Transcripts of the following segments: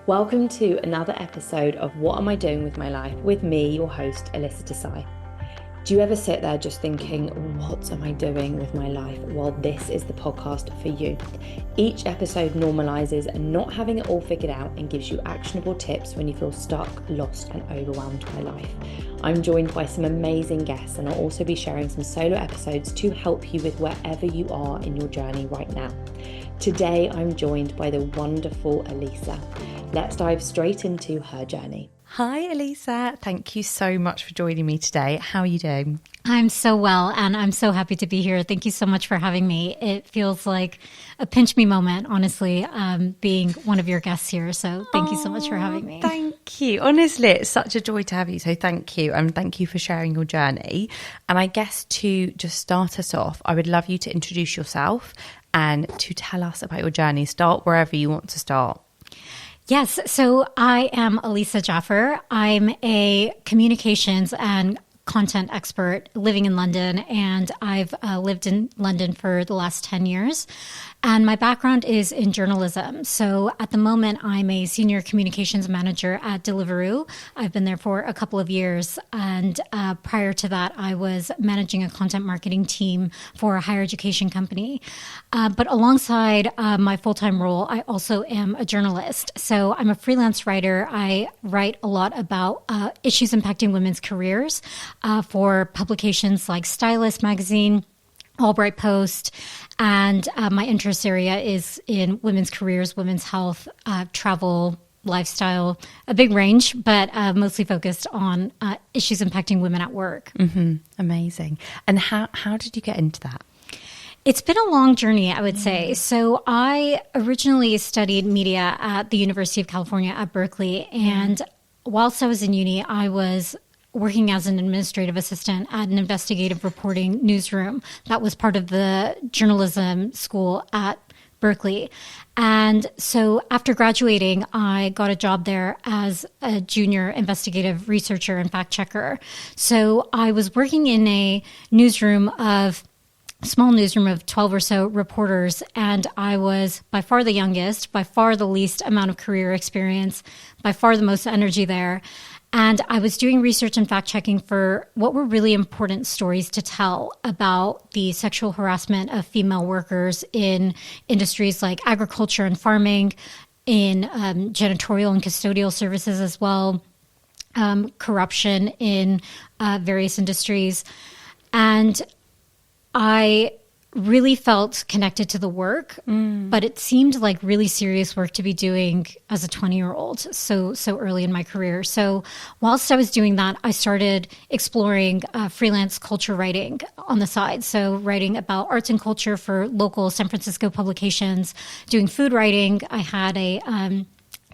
Welcome to another episode of What Am I Doing With My Life with me, your host, Alyssa Jaffer. Do you ever sit there just thinking, what am I doing with my life? Well, this is the podcast for you. Each episode normalizes not having it all figured out and gives you actionable tips when you feel stuck, lost, and overwhelmed by life. I'm joined by some amazing guests, and I'll also be sharing some solo episodes to help you with wherever you are in your journey right now. Today, I'm joined by the wonderful Alyssa. Let's dive straight into her journey. Hi, Alyssa. Thank you so much for joining me today. How are you doing? I'm so well, and I'm so happy to be here. Thank you so much for having me. It feels like a pinch me moment, honestly, being one of your guests here. So thank you so much for having me. Thank you. Honestly, it's such a joy to have you. So thank you. And thank you for sharing your journey. And I guess to just start us off, I would love you to introduce yourself and to tell us about your journey. Start wherever you want to start. Yes. So I am Alyssa Jaffer. I'm a communications and content expert living in London, and I've lived in London for the last 10 years. And my background is in journalism. So at the moment, I'm a senior communications manager at Deliveroo. I've been there for a couple of years. And prior to that, I was managing a content marketing team for a higher education company. But alongside my full-time role, I also am a journalist. So I'm a freelance writer. I write a lot about issues impacting women's careers for publications like Stylist magazine, Albright Post, and my interest area is in women's careers, women's health, travel, lifestyle, a big range, but mostly focused on issues impacting women at work. Mm-hmm. Amazing. And how did you get into that? It's been a long journey, I would say. So I originally studied media at the University of California at Berkeley. And whilst I was in uni, I was working as an administrative assistant at an investigative reporting newsroom that was part of the journalism school at Berkeley. And so after graduating, I got a job there as a junior investigative researcher and fact checker. So I was working in a small newsroom of 12 or so reporters, and I was by far the youngest, by far the least amount of career experience, by far the most energy there. And I was doing research and fact-checking for what were really important stories to tell about the sexual harassment of female workers in industries like agriculture and farming, in janitorial and custodial services as well, corruption in various industries. And I really felt connected to the work, but it seemed like really serious work to be doing as a 20-year-old, so early in my career. So whilst I was doing that, I started exploring freelance culture writing on the side. So writing about arts and culture for local San Francisco publications, doing food writing. I had a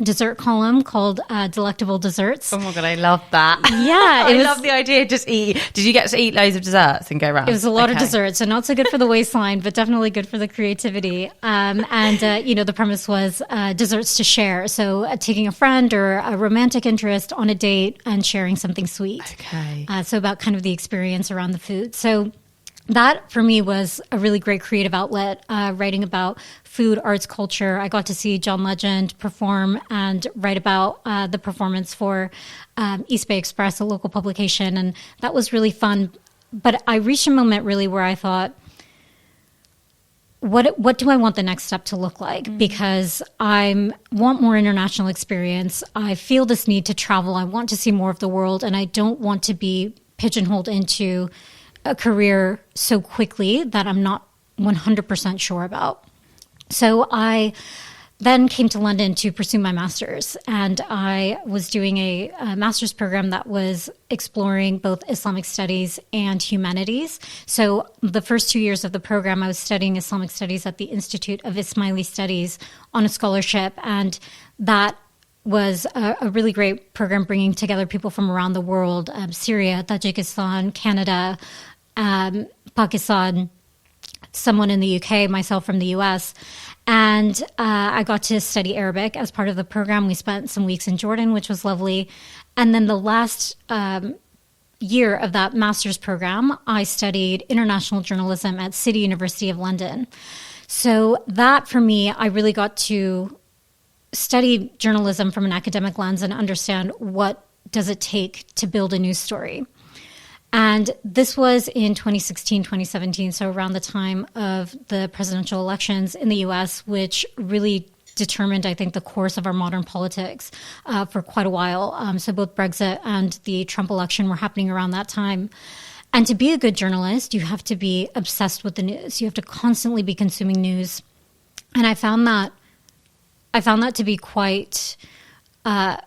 dessert column called Delectable Desserts. Oh my God, I love that. Yeah. I love the idea. Just eat. Did you get to eat loads of desserts and go around? It was a lot of desserts, so not so good for the waistline, but definitely good for the creativity. The premise was desserts to share. So taking a friend or a romantic interest on a date and sharing something sweet. Okay. So about kind of the experience around the food. So that for me was a really great creative outlet, writing about food, arts, culture. I got to see John Legend perform and write about the performance for East Bay Express, a local publication. And that was really fun. But I reached a moment really where I thought, what do I want the next step to look like? Because I want more international experience. I feel this need to travel. I want to see more of the world. And I don't want to be pigeonholed into a career so quickly that I'm not 100% sure about. So I then came to London to pursue my master's, and I was doing a master's program that was exploring both Islamic studies and humanities. So the first 2 years of the program, I was studying Islamic studies at the Institute of Ismaili Studies on a scholarship, and that was a really great program bringing together people from around the world, Syria, Tajikistan, Canada, Pakistan, someone in the UK, myself from the US. And I got to study Arabic as part of the program. We spent some weeks in Jordan, which was lovely. And then the last year of that master's program, I studied international journalism at City University of London. So that, for me, I really got to study journalism from an academic lens and understand what does it take to build a news story. And this was in 2016, 2017, so around the time of the presidential elections in the US, which really determined, I think, the course of our modern politics for quite a while. So both Brexit and the Trump election were happening around that time. And to be a good journalist, you have to be obsessed with the news. You have to constantly be consuming news. And I found that to be quite a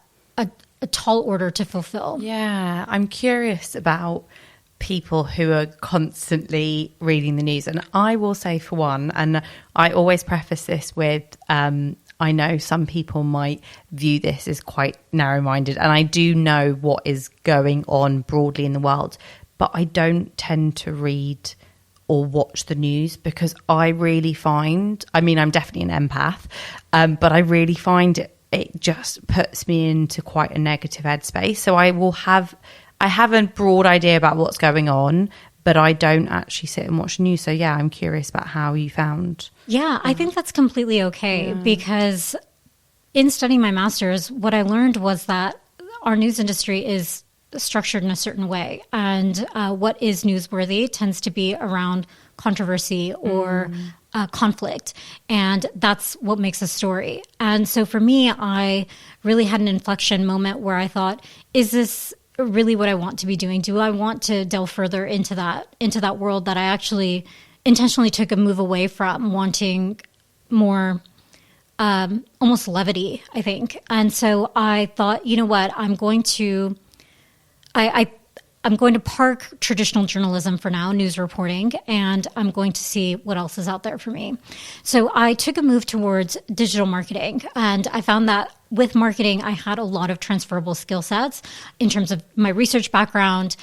tall order to fulfill. Yeah, I'm curious about people who are constantly reading the news. And I will say, for one, and I always preface this with, I know some people might view this as quite narrow-minded, and I do know what is going on broadly in the world, but I don't tend to read or watch the news because I really find, I mean, I'm definitely an empath, but I really find it just puts me into quite a negative headspace. So I have a broad idea about what's going on, but I don't actually sit and watch the news. So yeah, I'm curious about how you found. Yeah, I think that's completely okay because in studying my master's, what I learned was that our news industry is structured in a certain way. And what is newsworthy tends to be around controversy or conflict. And that's what makes a story. And so for me, I really had an inflection moment where I thought, is this really what I want to be doing? Do I want to delve further into that world that I actually intentionally took a move away from, wanting more almost levity, I think. And so I thought, you know what, I'm going to park traditional journalism for now, news reporting, and I'm going to see what else is out there for me. So I took a move towards digital marketing, and I found that with marketing, I had a lot of transferable skill sets in terms of my research background,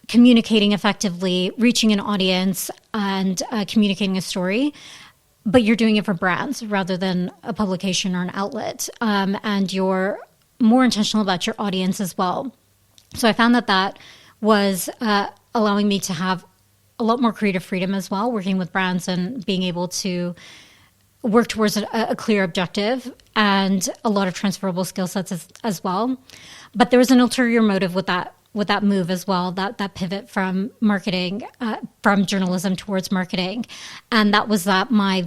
communicating effectively, reaching an audience, and communicating a story. But you're doing it for brands rather than a publication or an outlet, and you're more intentional about your audience as well. So I found that was allowing me to have a lot more creative freedom as well, working with brands and being able to work towards a clear objective and a lot of transferable skill sets as well. But there was an ulterior motive with that move as well, that pivot from marketing, from journalism towards marketing. And that was that my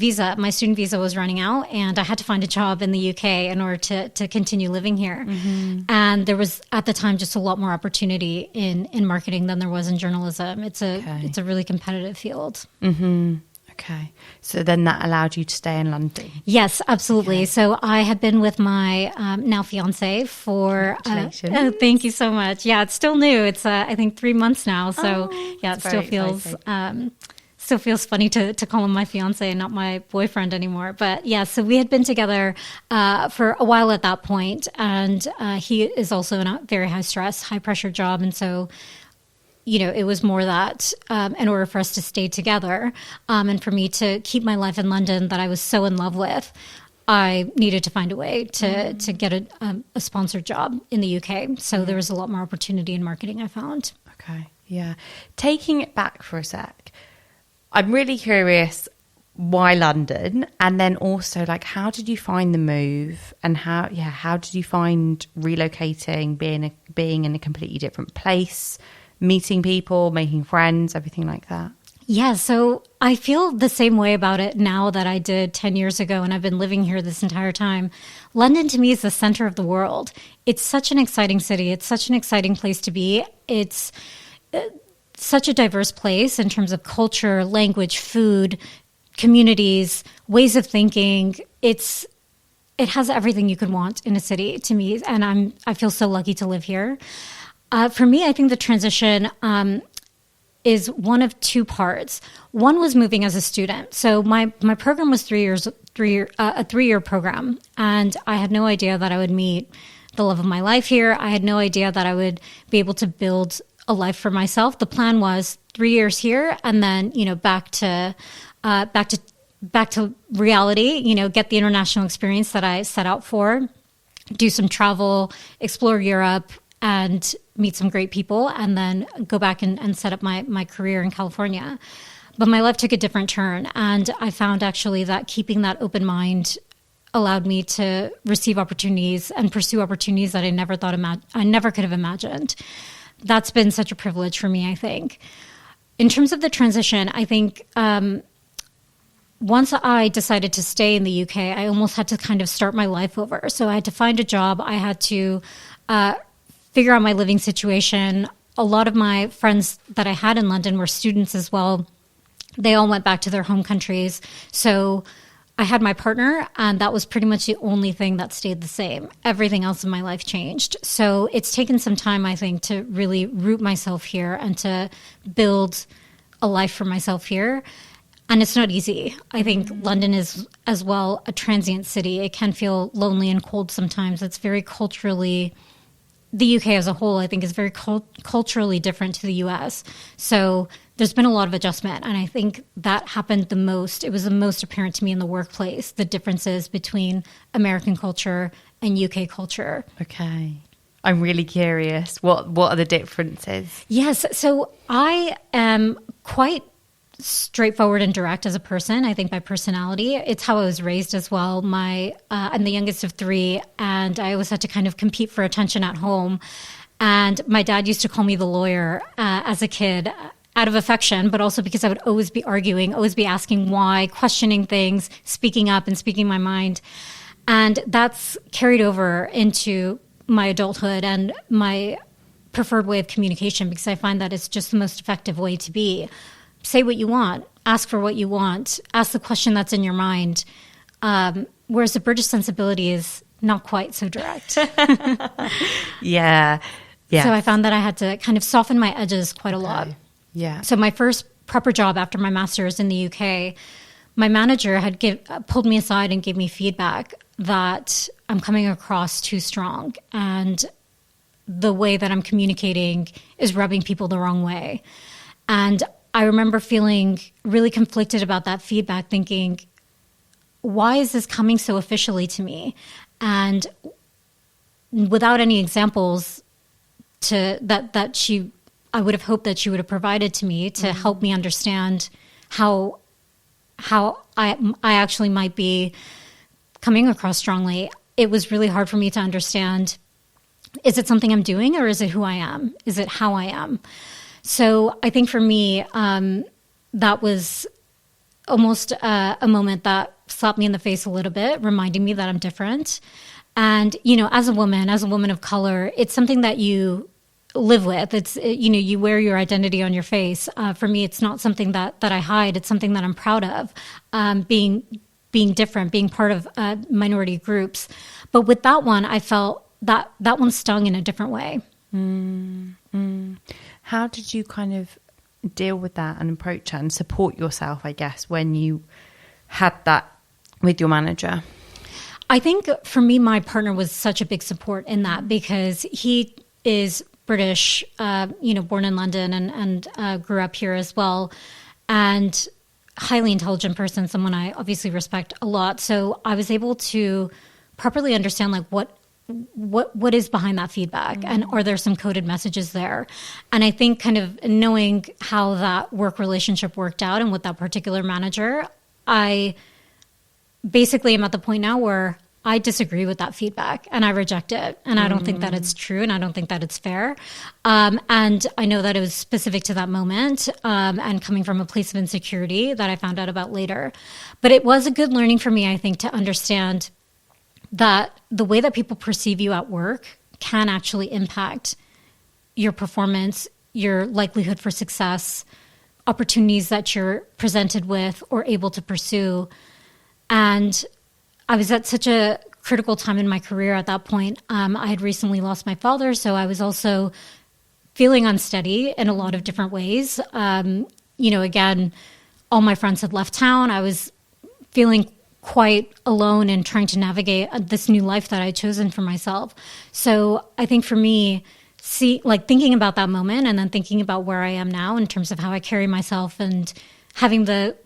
student visa was running out and I had to find a job in the UK in order to continue living here. Mm-hmm. And there was at the time just a lot more opportunity in marketing than there was in journalism. It's a really competitive field. Mm-hmm. Okay. So then that allowed you to stay in London? Yes, absolutely. Okay. So I have been with my now fiance for... Congratulations. Thank you so much. Yeah, it's still new. It's, I think, 3 months now. So yeah, it still feels funny to call him my fiance and not my boyfriend anymore. But yeah, so we had been together for a while at that point. And he is also in a very high stress, high pressure job. And so... it was more that in order for us to stay together and for me to keep my life in London that I was so in love with, I needed to find a way to get a sponsored job in the UK. So there was a lot more opportunity in marketing, I found. Okay, yeah. Taking it back for a sec, I'm really curious, why London? And then also, like, how did you find the move? And how did you find relocating, being in a completely different place, meeting people, making friends, everything like that? Yeah, so I feel the same way about it now that I did 10 years ago, and I've been living here this entire time. London to me is the center of the world. It's such an exciting city. It's such an exciting place to be. It's such a diverse place in terms of culture, language, food, communities, ways of thinking. It has everything you could want in a city to me, and I feel so lucky to live here. For me, I think the transition is one of two parts. One was moving as a student. So my program was a 3-year program, and I had no idea that I would meet the love of my life here. I had no idea that I would be able to build a life for myself. The plan was 3 years here, and then back to reality. Get the international experience that I set out for, do some travel, explore Europe, and meet some great people, and then go back and set up my career in California. But my life took a different turn, and I found actually that keeping that open mind allowed me to receive opportunities and pursue opportunities that I never could have imagined. That's been such a privilege for me, I think. In terms of the transition, I think once I decided to stay in the UK, I almost had to kind of start my life over. So I had to find a job. I had to figure out my living situation. A lot of my friends that I had in London were students as well. They all went back to their home countries. So I had my partner, and that was pretty much the only thing that stayed the same. Everything else in my life changed. So it's taken some time, I think, to really root myself here and to build a life for myself here. And it's not easy. I think London is as well a transient city. It can feel lonely and cold sometimes. It's very culturally, the UK as a whole, I think, is very culturally different to the US. So there's been a lot of adjustment. And I think that happened the most. It was the most apparent to me in the workplace, the differences between American culture and UK culture. Okay. I'm really curious. What are the differences? Yes. So I am quite straightforward and direct as a person, I think, by personality. It's how I was raised as well. I'm the youngest of three, and I always had to kind of compete for attention at home. And my dad used to call me the lawyer as a kid, out of affection, but also because I would always be arguing, always be asking why, questioning things, speaking up and speaking my mind. And that's carried over into my adulthood and my preferred way of communication, because I find that it's just the most effective way to be. Say what you want, ask for what you want, ask the question that's in your mind. Whereas the British sensibility is not quite so direct. Yeah. So I found that I had to kind of soften my edges quite a lot. Yeah. So my first proper job after my master's in the UK, my manager had pulled me aside and gave me feedback that I'm coming across too strong, and the way that I'm communicating is rubbing people the wrong way. And I remember feeling really conflicted about that feedback, thinking, why is this coming so officially to me? And without any examples I would have hoped that she would have provided to me to help me understand how I actually might be coming across strongly. It was really hard for me to understand, is it something I'm doing, or is it who I am? Is it how I am? So I think for me, that was almost a moment that slapped me in the face a little bit, reminding me that I'm different. And, as a woman of color, it's something that you live with. It's, you wear your identity on your face. For me, it's not something that I hide. It's something that I'm proud of, being different, being part of minority groups. But with that one, I felt that one stung in a different way. How did you kind of deal with that and approach it and support yourself, I guess, when you had that with your manager? I think for me, my partner was such a big support in that, because he is British, born in London and grew up here as well, and highly intelligent person, someone I obviously respect a lot. So I was able to properly understand what is behind that feedback, and are there some coded messages there? And I think kind of knowing how that work relationship worked out and with that particular manager, I basically am at the point now where I disagree with that feedback and I reject it. And I don't think that it's true, and I don't think that it's fair. And I know that it was specific to that moment, and coming from a place of insecurity that I found out about later. But it was a good learning for me, I think, to understand that the way that people perceive you at work can actually impact your performance, your likelihood for success, opportunities that you're presented with or able to pursue. And I was at such a critical time in my career at that point. I had recently lost my father, so I was also feeling unsteady in a lot of different ways. Again, all my friends had left town. I was feeling quite alone and trying to navigate this new life that I'd chosen for myself. So I think for me, thinking about that moment and then thinking about where I am now in terms of how I carry myself and having the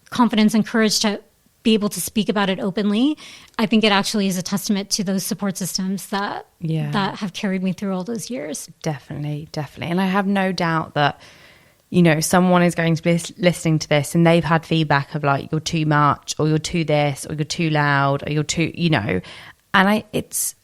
confidence and courage to be able to speak about it openly, I think it actually is a testament to those support systems that have carried me through all those years. Definitely. And I have no doubt that you know, someone is going to be listening to this and they've had feedback of like, you're too much, or you're too this, or you're too loud, or you're too, you know, and it's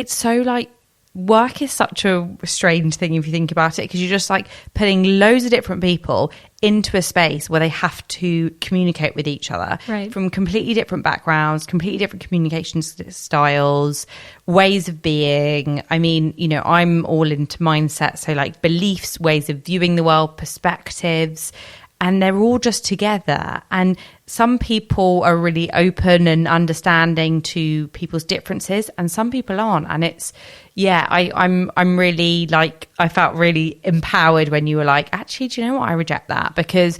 so like, work is such a strange thing if you think about it, because you're just like putting loads of different people into a space where they have to communicate with each other, right, from completely different backgrounds, completely different communication styles, ways of being. I mean, you know, I'm all into mindset, so like beliefs, ways of viewing the world, perspectives, and they're all just together. And some people are really open and understanding to people's differences, and some people aren't. And it's, yeah, I'm really like, I felt really empowered when you were like, actually, do you know what? I reject that, because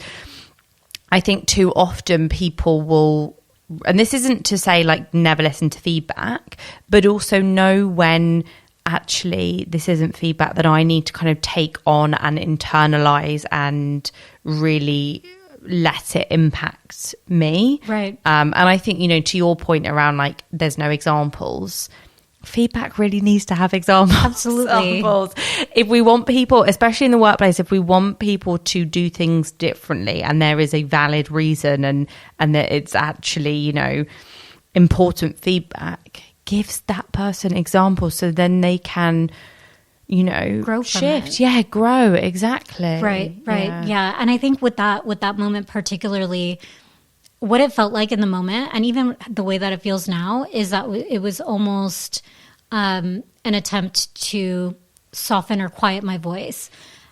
I think too often people will, and this isn't to say like never listen to feedback, but also know when actually this isn't feedback that I need to kind of take on and internalize and really let it impact me. Right. And I think, you know, to your point around like there's no examples, feedback really needs to have examples. Absolutely. If we want people, especially in the workplace, if we want people to do things differently and there is a valid reason and that it's actually, you know, important feedback, gives that person examples so then they can, you know, grow from shift. it. Yeah, grow. Exactly. Right. Yeah. And I think with that moment particularly, what it felt like in the moment, and even the way that it feels now, is that it was almost an attempt to soften or quiet my voice.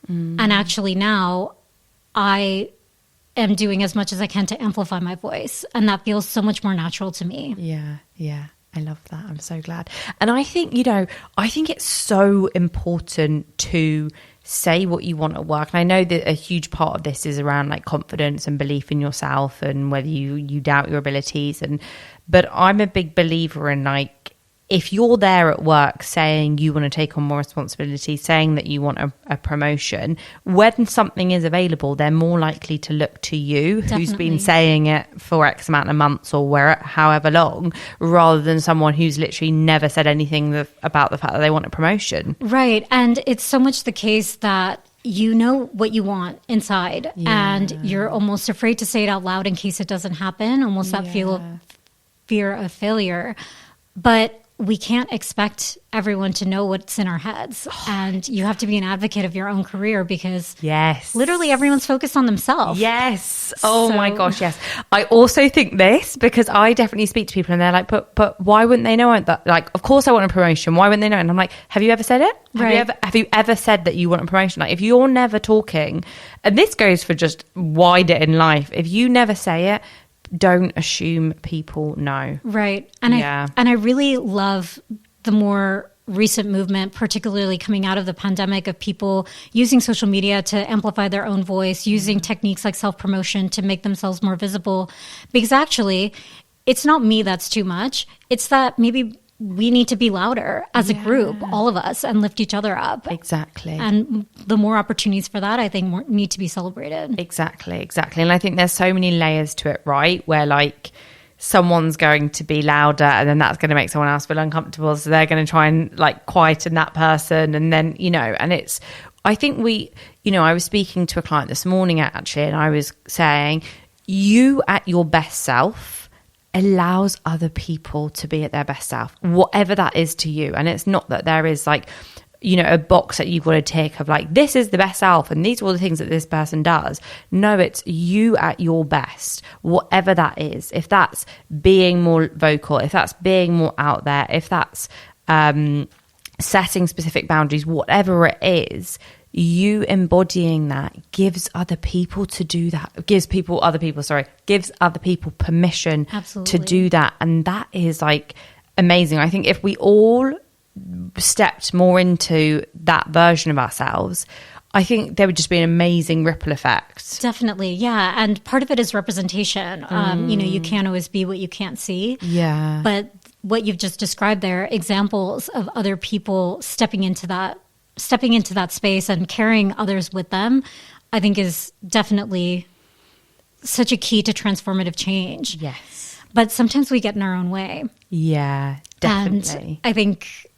And actually now I am doing as much as I can to amplify my voice. And that feels so much more natural to me. Yeah. Yeah. I love that. I'm so glad. And I think, you know, I think it's so important to say what you want at work. And I know that a huge part of this is around like confidence and belief in yourself and whether you doubt your abilities. But I'm a big believer in like, if you're there at work saying you want to take on more responsibility, saying that you want a promotion, when something is available, they're more likely to look to you, Definitely. who's been saying it for X amount of months or however long, rather than someone who's literally never said anything about the fact that they want a promotion. Right. And it's so much the case that you know what you want inside, and you're almost afraid to say it out loud in case it doesn't happen, almost that fear of failure. But we can't expect everyone to know what's in our heads. And you have to be an advocate of your own career, because literally everyone's focused on themselves. Yes. Oh my gosh, yes. I also think this, because I definitely speak to people and they're like, but why wouldn't they know that? Like, of course I want a promotion. Why wouldn't they know? And I'm like, have you ever said it? Have you ever said that you want a promotion? Like, if you're never talking, and this goes for just wider in life, if you never say it, don't assume people know. Right. And I really love the more recent movement, particularly coming out of the pandemic, of people using social media to amplify their own voice, using techniques like self-promotion to make themselves more visible. Because actually, it's not me that's too much. It's that maybe we need to be louder as a group, all of us, and lift each other up. Exactly. And the more opportunities for that, I think, need to be celebrated. Exactly. And I think there's so many layers to it, right? Where like someone's going to be louder and then that's going to make someone else feel uncomfortable. So they're going to try and like quieten that person. And then, you know, and it's, I think I was speaking to a client this morning actually, and I was saying, you at your best self allows other people to be at their best self, whatever that is to you. And it's not that there is like, you know, a box that you've got to tick of like, this is the best self and these are all the things that this person does. No, it's you at your best, whatever that is. If that's being more vocal, if that's being more out there, if that's setting specific boundaries, whatever it is, you embodying that gives other people permission Absolutely. to do that. And that is like amazing. I think if we all stepped more into that version of ourselves, I think there would just be an amazing ripple effect. Definitely, yeah. And part of it is representation. You know, you can't always be what you can't see. Yeah. But what you've just described there, examples of other people stepping into that space and carrying others with them, I think is definitely such a key to transformative change. Yes. But sometimes we get in our own way. Yeah, definitely. And I think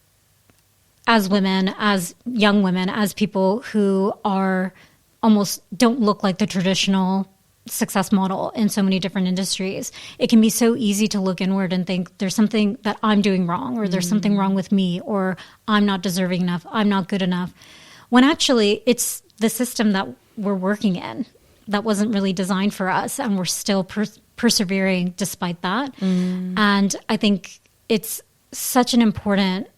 as women, as young women, as people who are almost don't look like the traditional success model in so many different industries. It can be so easy to look inward and think there's something that I'm doing wrong, or there's something wrong with me, or I'm not deserving enough, I'm not good enough. When actually it's the system that we're working in that wasn't really designed for us, and we're still persevering despite that. And I think it's such an important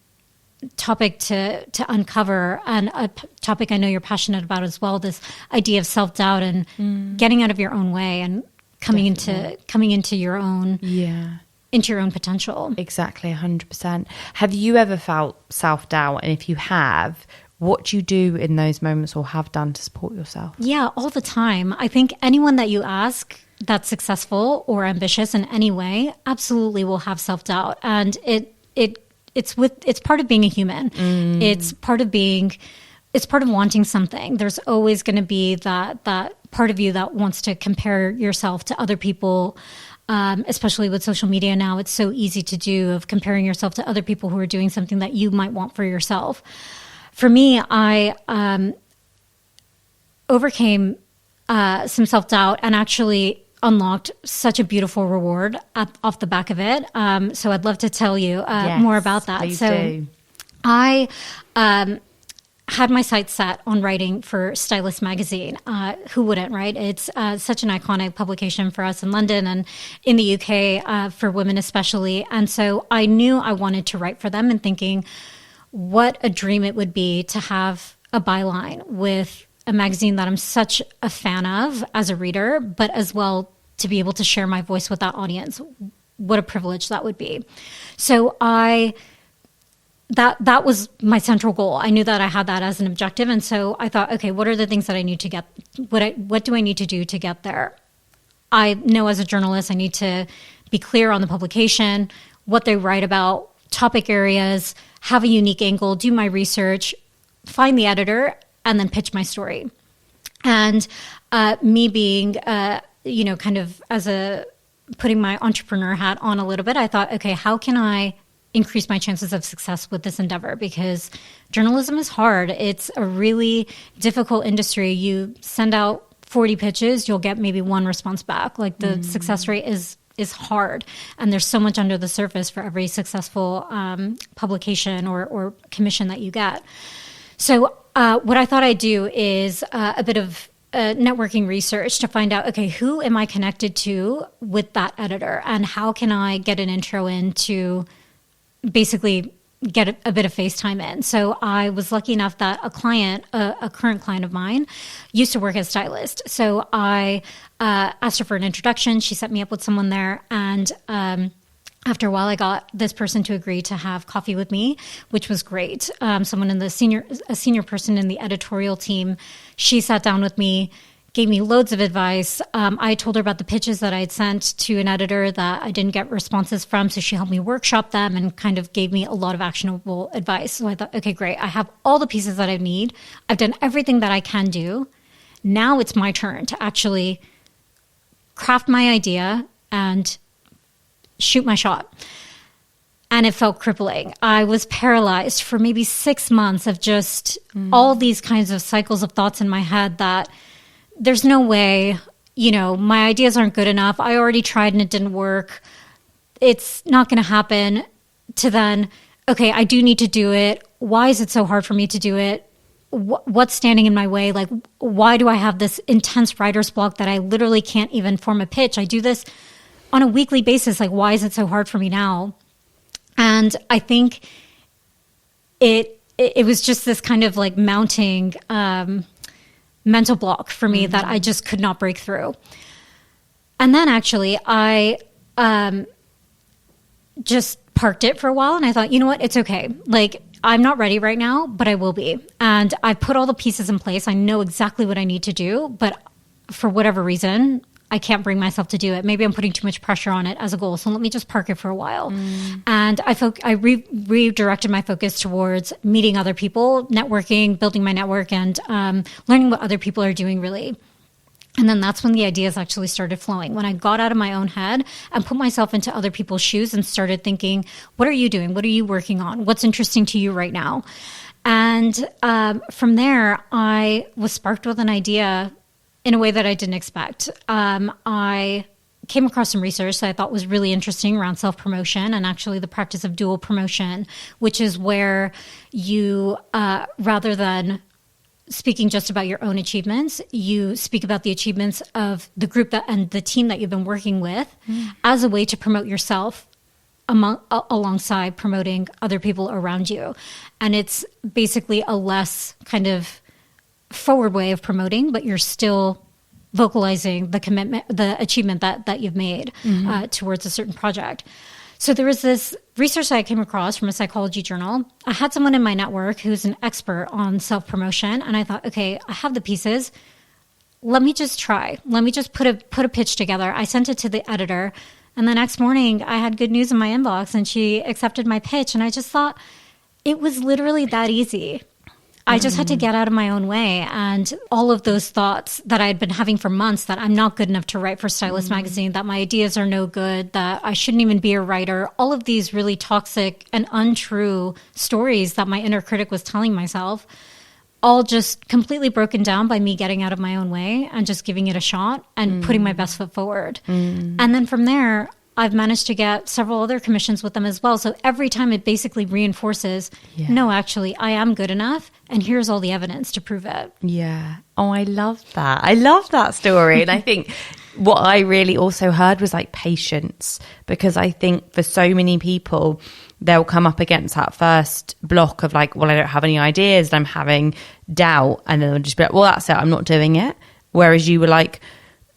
topic to uncover, and a topic I know you're passionate about as well, this idea of self-doubt and getting out of your own way and coming into your own into your own potential. Exactly, 100%. Have you ever felt self-doubt? And if you have, what do you do in those moments or have done to support yourself? Yeah, all the time. I think anyone that you ask that's successful or ambitious in any way absolutely will have self-doubt. And it's part of being a human. It's part of wanting something. There's always going to be that part of you that wants to compare yourself to other people, especially with social media now. It's so easy to do, of comparing yourself to other people who are doing something that you might want for yourself. For me, I overcame some self-doubt and actually unlocked such a beautiful reward off the back of it. So I'd love to tell you more about that. Please so do. I had my sights set on writing for Stylist magazine. Who wouldn't, right? It's such an iconic publication for us in London and in the UK, for women especially. And so I knew I wanted to write for them, and thinking what a dream it would be to have a byline with a magazine that I'm such a fan of as a reader, but as well to be able to share my voice with that audience. What a privilege that would be. So that was my central goal. I knew that I had that as an objective. And so I thought, okay, what are the things that I need to get? What do I need to do to get there? I know as a journalist, I need to be clear on the publication, what they write about, topic areas, have a unique angle, do my research, find the editor, and then pitch my story. And me being, kind of putting my entrepreneur hat on a little bit, I thought, okay, how can I increase my chances of success with this endeavor? Because journalism is hard. It's a really difficult industry. You send out 40 pitches, you'll get maybe one response back. Like the success rate is hard. And there's so much under the surface for every successful publication or commission that you get. So what I thought I'd do is a bit of networking research to find out, okay, who am I connected to with that editor, and how can I get an intro in to basically get a bit of FaceTime in. So I was lucky enough that a client, a current client of mine, used to work as Stylist. So I asked her for an introduction. She set me up with someone there. And after a while, I got this person to agree to have coffee with me, which was great. Someone in a senior person in the editorial team, she sat down with me, gave me loads of advice. I told her about the pitches that I had sent to an editor that I didn't get responses from. So she helped me workshop them and kind of gave me a lot of actionable advice. So I thought, okay, great. I have all the pieces that I need. I've done everything that I can do. Now it's my turn to actually craft my idea and shoot my shot. And it felt crippling. I was paralyzed for maybe 6 months of just all these kinds of cycles of thoughts in my head that there's no way, my ideas aren't good enough. I already tried and it didn't work. It's not going to happen. To then, okay, I do need to do it. Why is it so hard for me to do it? What's standing in my way? Like, why do I have this intense writer's block that I literally can't even form a pitch? I do this on a weekly basis. Like, why is it so hard for me now? And I think it was just this kind of like mounting mental block for me that I just could not break through. And then actually I just parked it for a while, and I thought, you know what, it's okay. Like, I'm not ready right now, but I will be. And I put all the pieces in place. I know exactly what I need to do, but for whatever reason, I can't bring myself to do it. Maybe I'm putting too much pressure on it as a goal. So let me just park it for a while. And I redirected my focus towards meeting other people, networking, building my network, and learning what other people are doing, really. And then that's when the ideas actually started flowing. When I got out of my own head and put myself into other people's shoes and started thinking, what are you doing? What are you working on? What's interesting to you right now? And from there, I was sparked with an idea in a way that I didn't expect. I came across some research that I thought was really interesting around self-promotion and actually the practice of dual promotion, which is where you, rather than speaking just about your own achievements, you speak about the achievements of the group and the team that you've been working with as a way to promote yourself alongside promoting other people around you. And it's basically a less kind of forward way of promoting, but you're still vocalizing the commitment, the achievement that you've made towards a certain project. So there was this research that I came across from a psychology journal. I had someone in my network who's an expert on self-promotion, and I thought, okay, I have the pieces. Let me just try. Let me just put a pitch together. I sent it to the editor, and the next morning I had good news in my inbox, and she accepted my pitch. And I just thought it was literally that easy. I just had to get out of my own way. And all of those thoughts that I had been having for months, that I'm not good enough to write for Stylist magazine, that my ideas are no good, that I shouldn't even be a writer, all of these really toxic and untrue stories that my inner critic was telling myself, all just completely broken down by me getting out of my own way and just giving it a shot and putting my best foot forward. And then from there, I've managed to get several other commissions with them as well. So every time it basically reinforces, no, actually, I am good enough. And here's all the evidence to prove it. Yeah. Oh, I love that. I love that story. And I think what I really also heard was like patience, because I think for so many people, they'll come up against that first block of like, well, I don't have any ideas and I'm having doubt. And then they'll just be like, well, that's it. I'm not doing it. Whereas you were like,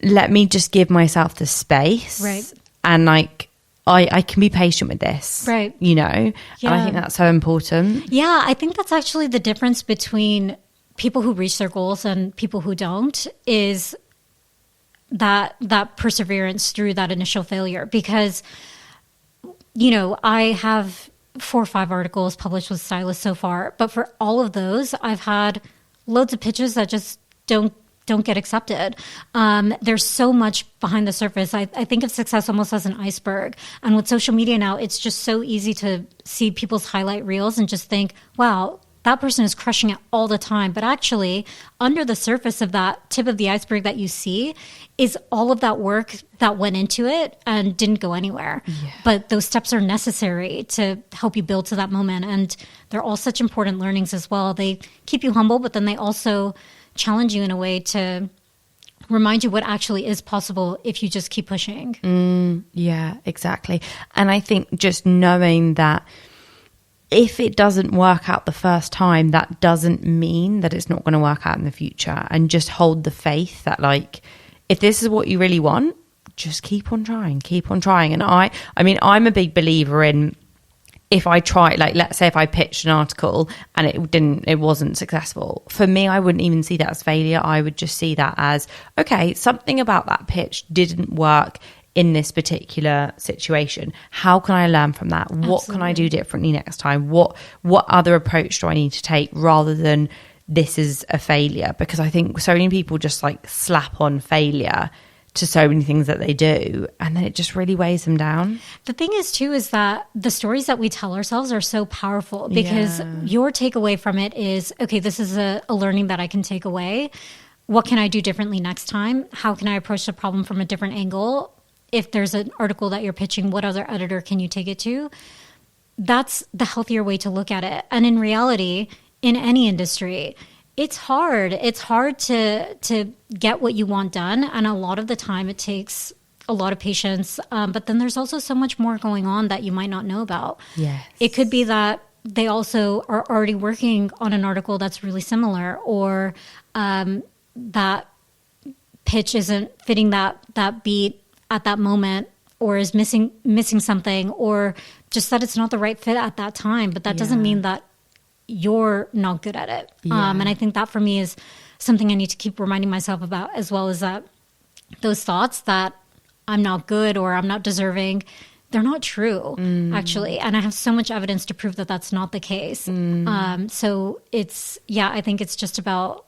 let me just give myself the space. Right. And like, I can be patient with this. Right. You know? Yeah. And I think that's so important. Yeah. I think that's actually the difference between people who reach their goals and people who don't, is that perseverance through that initial failure. Because, you know, I have 4 or 5 articles published with Stylist so far, but for all of those, I've had loads of pitches that just don't get accepted. There's so much behind the surface. I think of success almost as an iceberg. And with social media now, it's just so easy to see people's highlight reels and just think, wow, that person is crushing it all the time. But actually, under the surface of that tip of the iceberg that you see is all of that work that went into it and didn't go anywhere. Yeah. But those steps are necessary to help you build to that moment. And they're all such important learnings as well. They keep you humble, but then they also challenge you in a way to remind you what actually is possible if you just keep pushing. Yeah, exactly. And I think just knowing that if it doesn't work out the first time, that doesn't mean that it's not going to work out in the future. And just hold the faith that, like, if this is what you really want, just keep on trying. And I mean, I'm a big believer in, if I try, like, let's say if I pitched an article and it wasn't successful, for me, I wouldn't even see that as failure. I would just see that as, okay, something about that pitch didn't work in this particular situation. How can I learn from that? Absolutely. What can I do differently next time? What other approach do I need to take, rather than this is a failure? Because I think so many people just like slap on failure to so many things that they do, and then it just really weighs them down. The thing is too, is that the stories that we tell ourselves are so powerful, because your takeaway from it is, okay, this is a learning that I can take away. What can I do differently next time? How can I approach the problem from a different angle? If there's an article that you're pitching, what other editor can you take it to? That's the healthier way to look at it. And in reality, in any industry, it's hard. It's hard to get what you want done. And a lot of the time it takes a lot of patience. But then there's also so much more going on that you might not know about. Yes. It could be that they also are already working on an article that's really similar, or that pitch isn't fitting that beat at that moment, or is missing something, or just that it's not the right fit at that time. But that doesn't mean that you're not good at it. And I think that for me is something I need to keep reminding myself about, as well as that those thoughts that I'm not good or I'm not deserving, they're not true, actually. And I have so much evidence to prove that that's not the case. So I think it's just about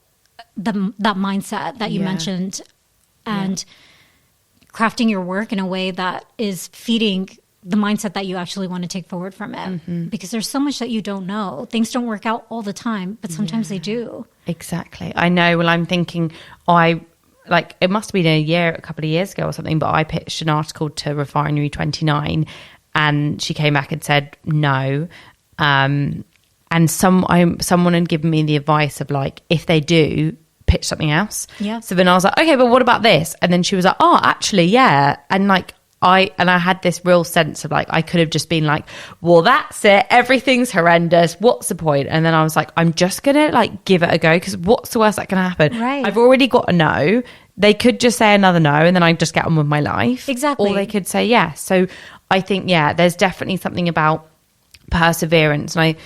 that mindset that you mentioned, and crafting your work in a way that is feeding the mindset that you actually want to take forward from it. Because there's so much that you don't know. Things don't work out all the time, but sometimes they do. Exactly. I know. Well, I'm thinking it must have been a couple of years ago or something, but I pitched an article to Refinery 29 and she came back and said no. And someone had given me the advice of like, if they do, pitch something else. Yeah. So then I was like, okay, but what about this? And then she was like, oh, actually, yeah. And like, I had this real sense of like, I could have just been like, well, that's it. Everything's horrendous. What's the point? And then I was like, I'm just going to like give it a go because what's the worst that can happen? Right. I've already got a no. They could just say another no and then I just get on with my life. Exactly. Or they could say yes. So I think, there's definitely something about perseverance. And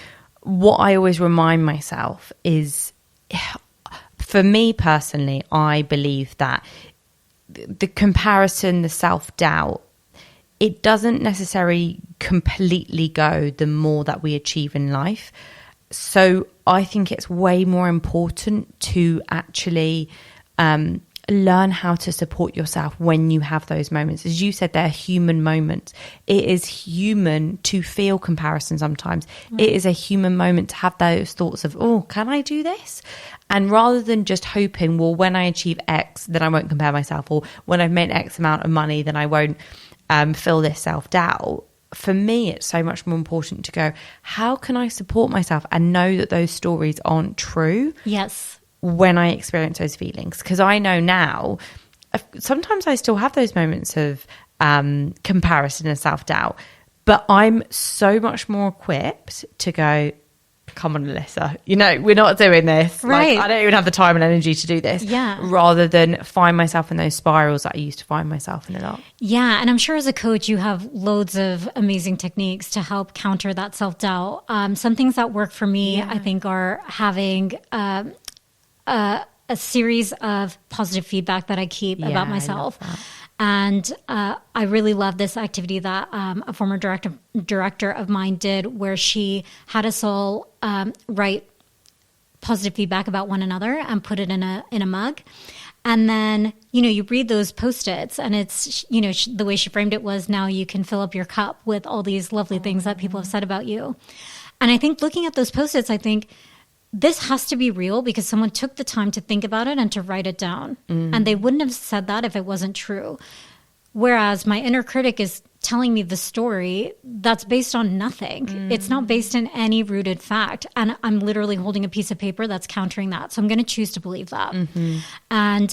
what I always remind myself is, for me personally, I believe that the comparison, the self-doubt, it doesn't necessarily completely go the more that we achieve in life. So I think it's way more important to actually learn how to support yourself when you have those moments. As you said, they're human moments. It is human to feel comparison sometimes. Right. It is a human moment to have those thoughts of, oh, can I do this? And rather than just hoping, well, when I achieve X, then I won't compare myself, or when I've made X amount of money, then I won't feel this self-doubt. For me, it's so much more important to go, how can I support myself and know that those stories aren't true? Yes. When I experience those feelings. Because I know now, sometimes I still have those moments of comparison and self-doubt, but I'm so much more equipped to go, come on, Alyssa, we're not doing this. Right. Like, I don't even have the time and energy to do this. Yeah. Rather than find myself in those spirals that I used to find myself in a lot. Yeah. And I'm sure as a coach, you have loads of amazing techniques to help counter that self-doubt. Some things that work for me, I think, are having a series of positive feedback that I keep about myself. And I really love this activity that a former director of mine did, where she had us all write positive feedback about one another and put it in a mug. And then, you read those Post-its, and it's, the way she framed it was, now you can fill up your cup with all these lovely things that people have said about you. And I think looking at those Post-its, I think this has to be real because someone took the time to think about it and to write it down. And they wouldn't have said that if it wasn't true. Whereas my inner critic is telling me the story that's based on nothing. It's not based in any rooted fact. And I'm literally holding a piece of paper that's countering that. So I'm going to choose to believe that. And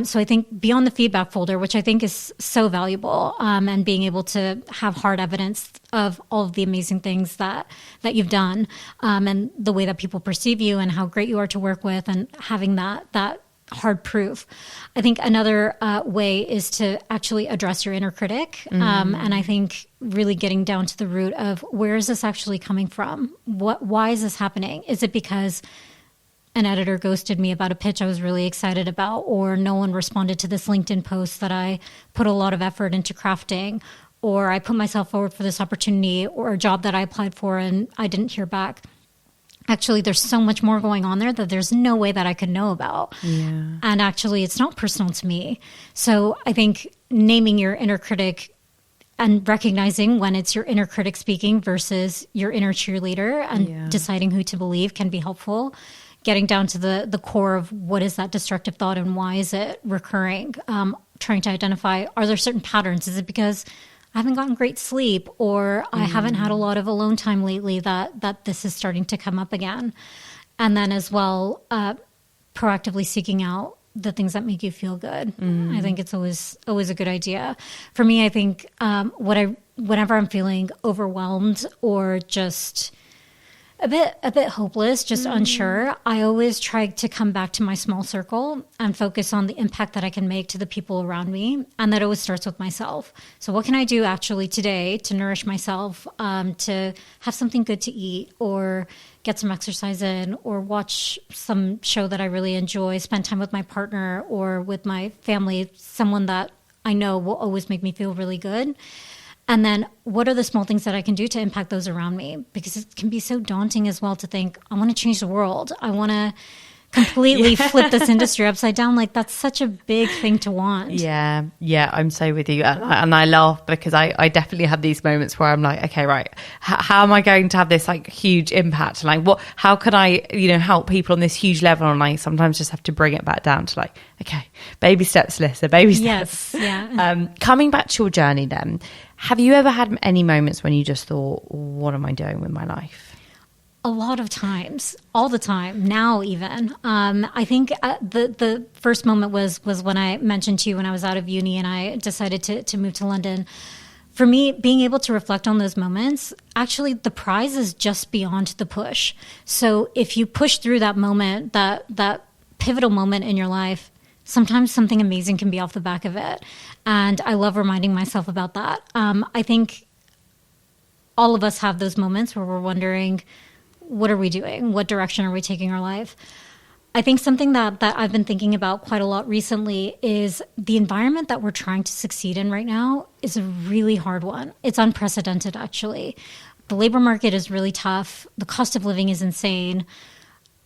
so I think beyond the feedback folder, which I think is so valuable, and being able to have hard evidence of all of the amazing things that you've done, and the way that people perceive you and how great you are to work with, and having that hard proof. I think another way is to actually address your inner critic. And I think really getting down to the root of, where is this actually coming from? Why is this happening? Is it because an editor ghosted me about a pitch I was really excited about, or no one responded to this LinkedIn post that I put a lot of effort into crafting, or I put myself forward for this opportunity or a job that I applied for and I didn't hear back? Actually, there's so much more going on there that there's no way that I could know about. Yeah. And actually, it's not personal to me. So I think naming your inner critic and recognizing when it's your inner critic speaking versus your inner cheerleader, and deciding who to believe can be helpful. Getting down to the core of what is that destructive thought and why is it recurring? Trying to identify, are there certain patterns? Is it because I haven't gotten great sleep, or I haven't had a lot of alone time lately that this is starting to come up again? And then as well, proactively seeking out the things that make you feel good. I think it's always a good idea. For me, I think whenever I'm feeling overwhelmed or just a bit hopeless, just unsure, I always try to come back to my small circle and focus on the impact that I can make to the people around me. And that always starts with myself. So what can I do actually today to nourish myself, to have something good to eat, or get some exercise in, or watch some show that I really enjoy, spend time with my partner or with my family, someone that I know will always make me feel really good. And then what are the small things that I can do to impact those around me? Because it can be so daunting as well to think, I want to change the world. I want to completely flip this industry upside down. Like, that's such a big thing to want. Yeah, I'm so with you. And I laugh because I definitely have these moments where I'm like, okay, right, how am I going to have this like huge impact? Like, how can I, help people on this huge level? And I sometimes just have to bring it back down to like, okay, baby steps, Alyssa, baby steps. Yes, yeah. Coming back to your journey then, have you ever had any moments when you just thought, what am I doing with my life? A lot of times, all the time, now even. I think the first moment was when I mentioned to you when I was out of uni and I decided to move to London. For me, being able to reflect on those moments, actually the prize is just beyond the push. So if you push through that moment, that pivotal moment in your life, sometimes something amazing can be off the back of it. And I love reminding myself about that. I think all of us have those moments where we're wondering, what are we doing? What direction are we taking our life? I think something that I've been thinking about quite a lot recently is the environment that we're trying to succeed in right now is a really hard one. It's unprecedented, actually. The labor market is really tough. The cost of living is insane.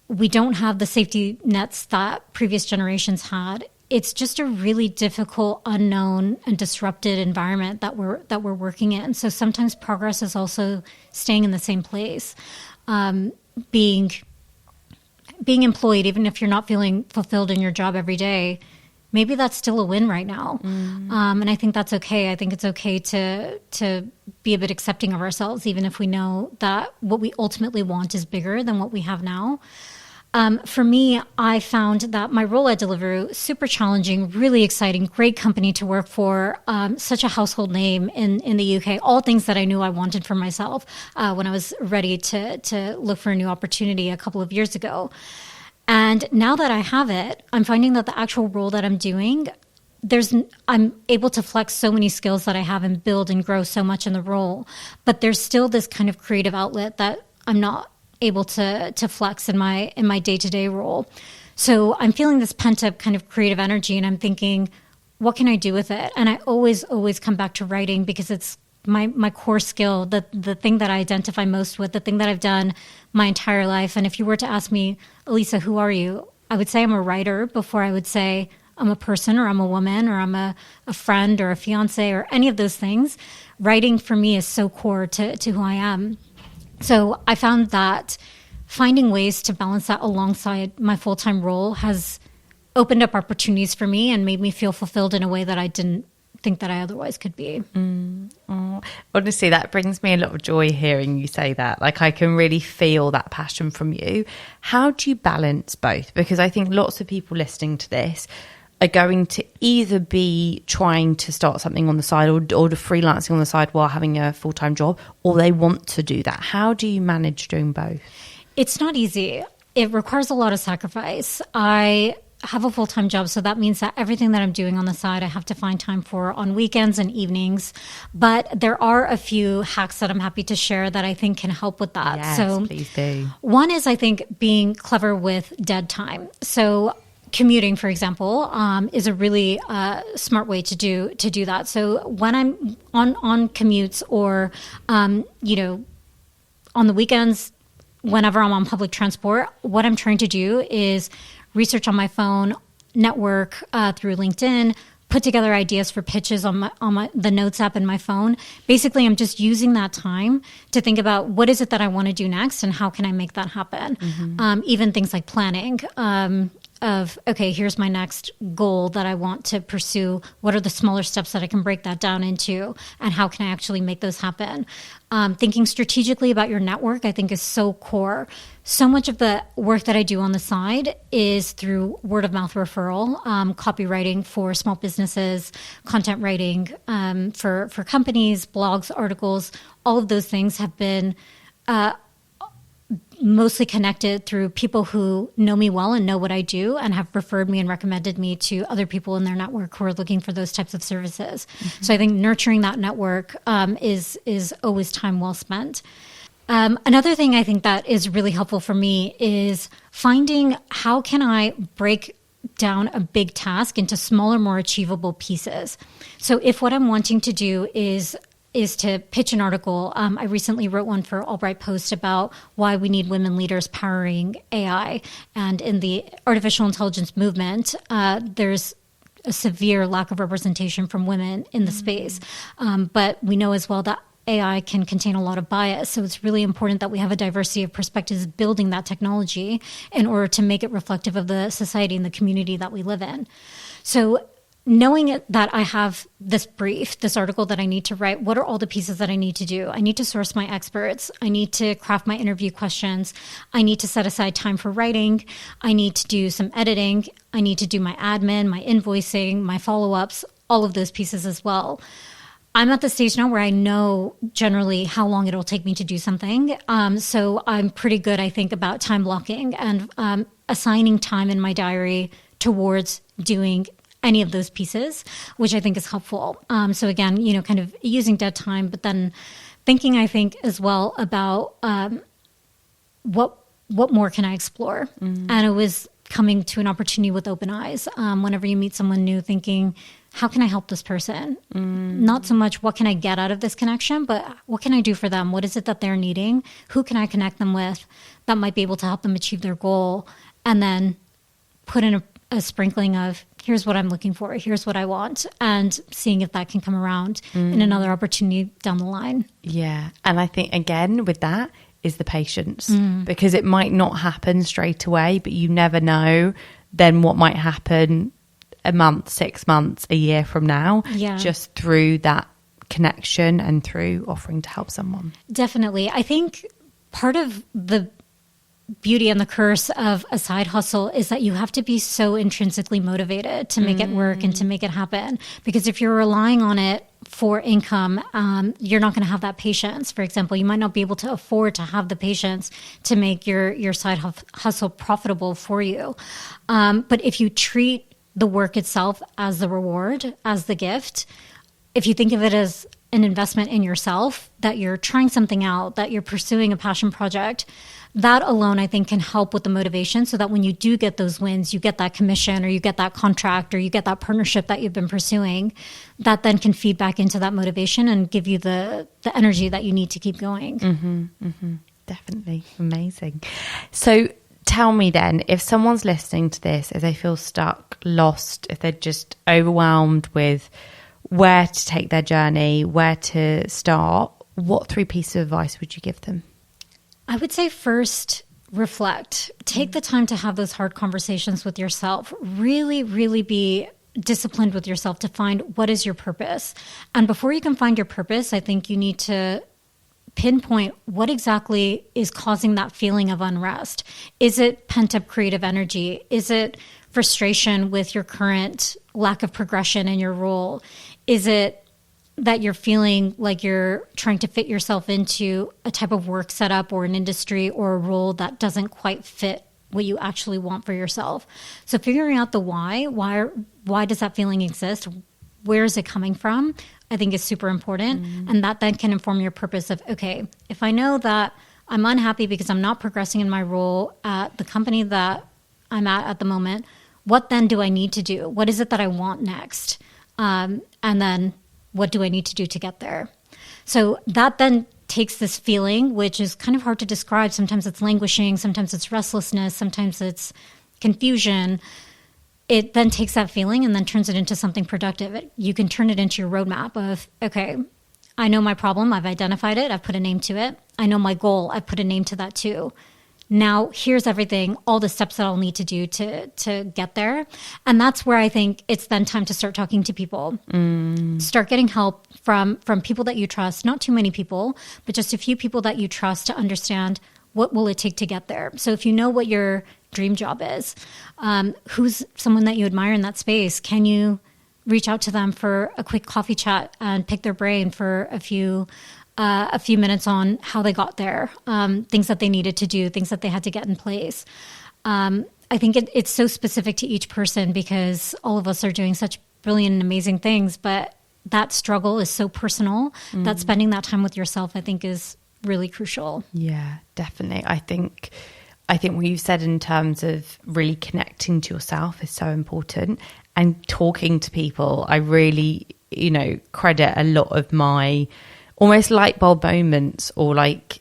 We don't have the safety nets that previous generations had. It's just a really difficult, unknown, and disrupted environment that we're working in. So sometimes progress is also staying in the same place. Being employed, even if you're not feeling fulfilled in your job every day, maybe that's still a win right now. And I think that's okay. I think it's okay to be a bit accepting of ourselves, even if we know that what we ultimately want is bigger than what we have now. For me, I found that my role at Deliveroo, super challenging, really exciting, great company to work for, such a household name in the UK, all things that I knew I wanted for myself when I was ready to look for a new opportunity a couple of years ago. And now that I have it, I'm finding that the actual role that I'm doing, I'm able to flex so many skills that I have and build and grow so much in the role. But there's still this kind of creative outlet that I'm not able to flex in my day-to-day role. So I'm feeling this pent-up kind of creative energy, and I'm thinking, what can I do with it? And I always come back to writing because it's my core skill, the thing that I identify most with, the thing that I've done my entire life. And if you were to ask me, Alyssa, who are you? I would say I'm a writer before I would say I'm a person or I'm a woman or I'm a friend or a fiance or any of those things. Writing for me is so core to who I am. So I found that finding ways to balance that alongside my full-time role has opened up opportunities for me and made me feel fulfilled in a way that I didn't think that I otherwise could be. Honestly, that brings me a lot of joy hearing you say that. Like, I can really feel that passion from you. How do you balance both? Because I think lots of people listening to this are going to either be trying to start something on the side or to freelancing on the side while having a full-time job, or they want to do that. How do you manage doing both? It's not easy. It requires a lot of sacrifice. I have a full-time job, so that means that everything that I'm doing on the side, I have to find time for on weekends and evenings. But there are a few hacks that I'm happy to share that I think can help with that. Yes, so please do. One is, I think, being clever with dead time. So commuting, for example, is a really smart way to do that. So when I'm on commutes or, on the weekends, whenever I'm on public transport, what I'm trying to do is research on my phone, network through LinkedIn, put together ideas for pitches on the notes app in my phone. Basically, I'm just using that time to think about what is it that I want to do next and how can I make that happen. Mm-hmm. Even things like planning. Okay, here's my next goal that I want to pursue. What are the smaller steps that I can break that down into? And how can I actually make those happen? Thinking strategically about your network, I think, is so core. So much of the work that I do on the side is through word of mouth referral, copywriting for small businesses, content writing for companies, blogs, articles. All of those things have been mostly connected through people who know me well and know what I do and have referred me and recommended me to other people in their network who are looking for those types of services. Mm-hmm. So I think nurturing that network is always time well spent. Another thing I think that is really helpful for me is finding how can I break down a big task into smaller, more achievable pieces. So if what I'm wanting to do is is to pitch an article. I recently wrote one for Albright Post about why we need women leaders powering AI. And in the artificial intelligence movement, there's a severe lack of representation from women in the space. But we know as well that AI can contain a lot of bias. So it's really important that we have a diversity of perspectives building that technology in order to make it reflective of the society and the community that we live in. So knowing that I have this brief, this article that I need to write, what are all the pieces that I need to do? I need to source my experts. I need to craft my interview questions. I need to set aside time for writing. I need to do some editing. I need to do my admin, my invoicing, my follow-ups, all of those pieces as well. I'm at the stage now where I know generally how long it'll take me to do something. So I'm pretty good, I think, about time blocking and assigning time in my diary towards doing any of those pieces, which I think is helpful. So again, kind of using dead time, but then thinking, I think, as well about what more can I explore? And it was coming to an opportunity with open eyes. Whenever you meet someone new, thinking, how can I help this person? Not so much what can I get out of this connection, but what can I do for them? What is it that they're needing? Who can I connect them with that might be able to help them achieve their goal? And then put in a sprinkling of, here's what I'm looking for, here's what I want, and seeing if that can come around in another opportunity down the line. Yeah. And I think, again, with that is the patience, because it might not happen straight away, but you never know then what might happen a month, 6 months, a year from now, just through that connection and through offering to help someone. Definitely. I think part of the beauty and the curse of a side hustle is that you have to be so intrinsically motivated to make it work and to make it happen. Because if you're relying on it for income, you're not going to have that patience. For example, you might not be able to afford to have the patience to make your side hustle profitable for you. But if you treat the work itself as the reward, as the gift, if you think of it as an investment in yourself, that you're trying something out, that you're pursuing a passion project, that alone, I think, can help with the motivation so that when you do get those wins, you get that commission or you get that contract or you get that partnership that you've been pursuing, that then can feed back into that motivation and give you the energy that you need to keep going. Definitely. Amazing. So tell me then, if someone's listening to this, if they feel stuck, lost, if they're just overwhelmed with where to take their journey, where to start, what 3 pieces of advice would you give them? I would say first, reflect. Take the time to have those hard conversations with yourself. Really, really be disciplined with yourself to find what is your purpose. And before you can find your purpose, I think you need to pinpoint what exactly is causing that feeling of unrest. Is it pent-up creative energy? Is it frustration with your current lack of progression in your role? Is it that you're feeling like you're trying to fit yourself into a type of work setup or an industry or a role that doesn't quite fit what you actually want for yourself? So figuring out the why does that feeling exist? Where is it coming from? I think is super important. And that then can inform your purpose of, okay, if I know that I'm unhappy because I'm not progressing in my role at the company that I'm at the moment, what then do I need to do? What is it that I want next? And then what do I need to do to get there? So that then takes this feeling, which is kind of hard to describe. Sometimes it's languishing, sometimes it's restlessness, sometimes it's confusion. It then takes that feeling and then turns it into something productive. You can turn it into your roadmap of, okay, I know my problem, I've identified it, I've put a name to it. I know my goal, I've put a name to that too. Now, here's everything, all the steps that I'll need to do to get there. And that's where I think it's then time to start talking to people. Start getting help from people that you trust, not too many people, but just a few people that you trust to understand what will it take to get there. So if you know what your dream job is, who's someone that you admire in that space, can you reach out to them for a quick coffee chat and pick their brain for a few minutes on how they got there, things that they needed to do, things that they had to get in place. I think it's so specific to each person because all of us are doing such brilliant and amazing things, but that struggle is so personal that spending that time with yourself, I think, is really crucial. Yeah, definitely. I think what you said in terms of really connecting to yourself is so important, and talking to people. I really, credit a lot of my almost light bulb moments, or like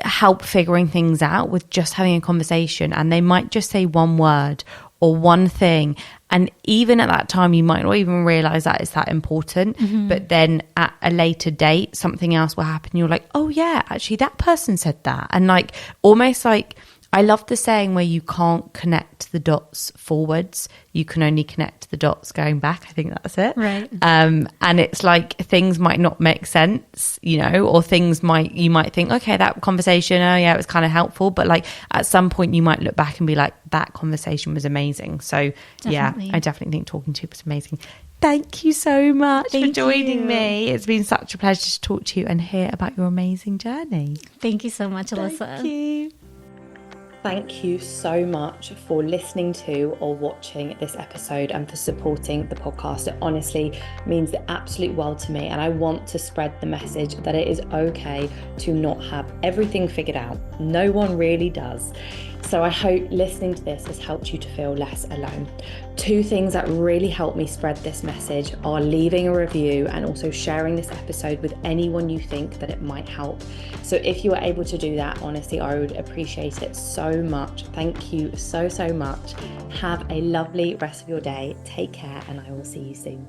help figuring things out with just having a conversation. And they might just say one word or one thing, and even at that time you might not even realize that it's that important. But then at a later date something else will happen, you're like, oh yeah, actually that person said that. And like, almost like, I love the saying where you can't connect the dots forwards, you can only connect the dots going back. I think that's it. Right. And it's like, things might not make sense, you know, or you might think, okay, that conversation, oh yeah, it was kind of helpful. But like at some point you might look back and be like, that conversation was amazing. So Definitely. yeah, I definitely think talking to you was amazing. Thank you so much for joining me. It's been such a pleasure to talk to you and hear about your amazing journey. Thank you so much, Alyssa. Thank you. Thank you so much for listening to or watching this episode and for supporting the podcast. It honestly means the absolute world to me, and I want to spread the message that it is okay to not have everything figured out. No one really does. So I hope listening to this has helped you to feel less alone. 2 things that really help me spread this message are leaving a review and also sharing this episode with anyone you think that it might help. So if you are able to do that, honestly, I would appreciate it so much. Thank you so much. Have a lovely rest of your day. Take care, and I will see you soon.